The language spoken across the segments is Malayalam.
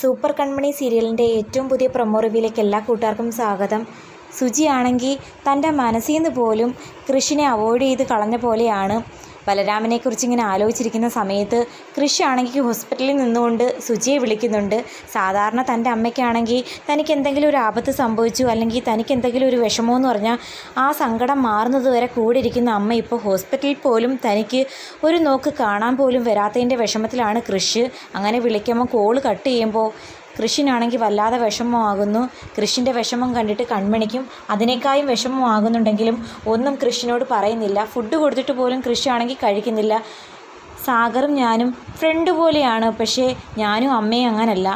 സൂപ്പർ കൺമണി സീരിയലിൻ്റെ ഏറ്റവും പുതിയ പ്രൊമോ റിവ്യൂയിലേക്ക് എല്ലാ കൂട്ടുകാർക്കും സ്വാഗതം. സുജിയാണെങ്കിൽ തൻ്റെ മനസ്സിൽ നിന്ന് പോലും കൃഷിനെ അവോയ്ഡ് ചെയ്ത് കളഞ്ഞ പോലെയാണ്. ബലരാമനെക്കുറിച്ച് ഇങ്ങനെ ആലോചിച്ചിരിക്കുന്ന സമയത്ത് കൃഷി ആണെങ്കിൽ ഹോസ്പിറ്റലിൽ നിന്നുകൊണ്ട് സുജിയെ വിളിക്കുന്നുണ്ട്. സാധാരണ തൻ്റെ അമ്മയ്ക്കാണെങ്കിൽ തനിക്ക് എന്തെങ്കിലും ഒരു ആപത്ത് സംഭവിച്ചു അല്ലെങ്കിൽ തനിക്ക് എന്തെങ്കിലും ഒരു വിഷമമെന്ന് പറഞ്ഞാൽ ആ സങ്കടം മാറുന്നത് വരെ കൂടെ ഇരിക്കുന്ന അമ്മ ഇപ്പോൾ ഹോസ്പിറ്റലിൽ പോലും തനിക്ക് ഒരു നോക്ക് കാണാൻ പോലും വരാത്തതിൻ്റെ വിഷമത്തിലാണ് കൃഷി. അങ്ങനെ വിളിക്കുമ്പോൾ കോള് കട്ട് ചെയ്യുമ്പോൾ കൃഷിനാണെങ്കിൽ വല്ലാതെ വിഷമമാകുന്നു. കൃഷിൻ്റെ വിഷമം കണ്ടിട്ട് കൺമണിക്കും അതിനേക്കാളും വിഷമമാകുന്നുണ്ടെങ്കിലും ഒന്നും കൃഷിനോട് പറയുന്നില്ല. ഫുഡ് കൊടുത്തിട്ട് പോലും കൃഷിയാണെങ്കിൽ കഴിക്കുന്നില്ല. സാഗറും ഞാനും ഫ്രണ്ട് പോലെയാണ്, പക്ഷേ ഞാനും അമ്മയും അങ്ങനല്ല.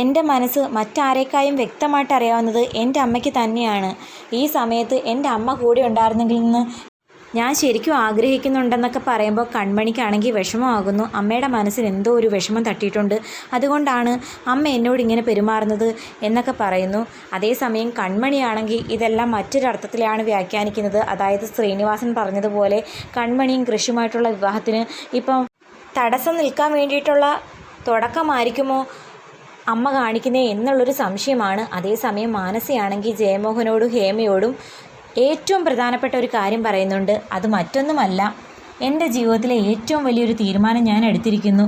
എൻ്റെ മനസ്സ് മറ്റാരേക്കാളും വ്യക്തമായിട്ട് അറിയാവുന്നത് എൻ്റെ അമ്മയ്ക്ക് തന്നെയാണ്. ഈ സമയത്ത് എൻ്റെ അമ്മ കൂടെ ഉണ്ടായിരുന്നെങ്കിൽ നിന്ന് ഞാൻ ശരിക്കും ആഗ്രഹിക്കുന്നുണ്ടെന്നൊക്കെ പറയുമ്പോൾ കൺമണിക്കാണെങ്കിൽ വിഷമമാകുന്നു. അമ്മയുടെ മനസ്സിൽ എന്തോ ഒരു വിഷമം തട്ടിയിട്ടുണ്ട്, അതുകൊണ്ടാണ് അമ്മ എന്നോട് ഇങ്ങനെ പെരുമാറുന്നത് എന്നൊക്കെ പറയുന്നു. അതേസമയം കൺമണിയാണെങ്കിൽ ഇതെല്ലാം മറ്റൊരർത്ഥത്തിലാണ് വ്യാഖ്യാനിക്കുന്നത്. അതായത് ശ്രീനിവാസൻ പറഞ്ഞതുപോലെ കൺമണിയും കൃഷിയുമായിട്ടുള്ള വിവാഹത്തിന് ഇപ്പം തടസ്സം നിൽക്കാൻ വേണ്ടിയിട്ടുള്ള തുടക്കമായിരിക്കുമോ അമ്മ കാണിക്കുന്നത് എന്നുള്ളൊരു സംശയമാണ്. അതേസമയം മാനസയാണെങ്കിൽ ജയമോഹനോടും ഹേമയോടും ഏറ്റവും പ്രധാനപ്പെട്ട ഒരു കാര്യം പറയുന്നുണ്ട്. അത് മറ്റൊന്നുമല്ല, എൻ്റെ ജീവിതത്തിലെ ഏറ്റവും വലിയൊരു തീരുമാനം ഞാൻ എടുത്തിരിക്കുന്നു.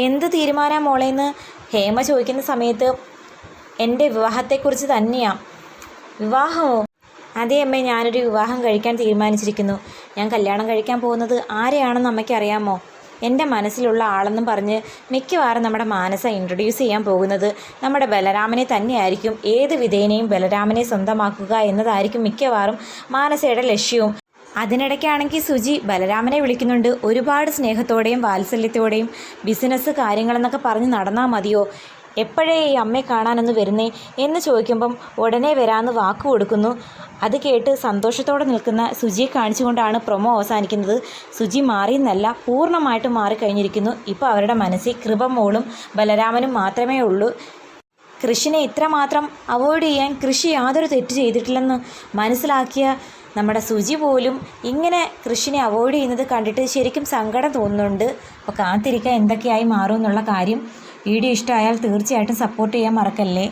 എന്ത് തീരുമാനം മോളേന്ന് ഹേമ ചോദിക്കുന്ന സമയത്ത് എൻ്റെ വിവാഹത്തെക്കുറിച്ച് തന്നെയാണ്. വിവാഹമോ? അതേ അമ്മേ, ഞാനൊരു വിവാഹം കഴിക്കാൻ തീരുമാനിച്ചിരിക്കുന്നു. ഞാൻ കല്യാണം കഴിക്കാൻ പോകുന്നത് ആരെയാണെന്ന് അമ്മയ്ക്ക് അറിയാമോ? എൻ്റെ മനസ്സിലുള്ള ആളെന്നും പറഞ്ഞ് മിക്കവാറും നമ്മുടെ മാനസ ഇൻട്രൊഡ്യൂസ് ചെയ്യാൻ പോകുന്നത് നമ്മുടെ ബലരാമനെ തന്നെയായിരിക്കും. ഏത് വിധേനയും ബലരാമനെ സ്വന്തമാക്കുക എന്നതായിരിക്കും മിക്കവാറും മാനസയുടെ ലക്ഷ്യവും. അതിനിടയ്ക്കാണെങ്കിൽ സുജി ബലരാമനെ വിളിക്കുന്നുണ്ട്. ഒരുപാട് സ്നേഹത്തോടെയും വാത്സല്യത്തോടെയും ബിസിനസ് കാര്യങ്ങളെന്നൊക്കെ പറഞ്ഞ് നടന്നാൽ മതിയോ? എപ്പോഴേ ഈ അമ്മയെ കാണാനൊന്ന് വരുന്നേ എന്ന് ചോദിക്കുമ്പം ഉടനെ വരാമെന്ന് വാക്ക് കൊടുക്കുന്നു. അത് കേട്ട് സന്തോഷത്തോടെ നിൽക്കുന്ന സുജിയെ കാണിച്ചുകൊണ്ടാണ് പ്രൊമോ അവസാനിക്കുന്നത്. സുജി മാറിയെന്നല്ല, പൂർണ്ണമായിട്ടും മാറിക്കഴിഞ്ഞിരിക്കുന്നു. ഇപ്പോൾ അവരുടെ മനസ്സിൽ കൃപമോളും ബലരാമനും മാത്രമേ ഉള്ളൂ. കൃഷിനെ ഇത്രമാത്രം അവോയ്ഡ് ചെയ്യാൻ കൃഷി യാതൊരു തെറ്റ് ചെയ്തിട്ടില്ലെന്ന് മനസ്സിലാക്കിയ നമ്മുടെ സുജി പോലും ഇങ്ങനെ കൃഷിനെ അവോയ്ഡ് ചെയ്യുന്നത് കണ്ടിട്ട് ശരിക്കും സങ്കടം തോന്നുന്നുണ്ട്. അപ്പോൾ കാത്തിരിക്കുക എന്തൊക്കെയായി മാറും എന്നുള്ള കാര്യം. വീഡിയോ ഇഷ്ടമായാൽ തീർച്ചയായിട്ടും സപ്പോർട്ട് ചെയ്യാൻ മറക്കല്ലേ.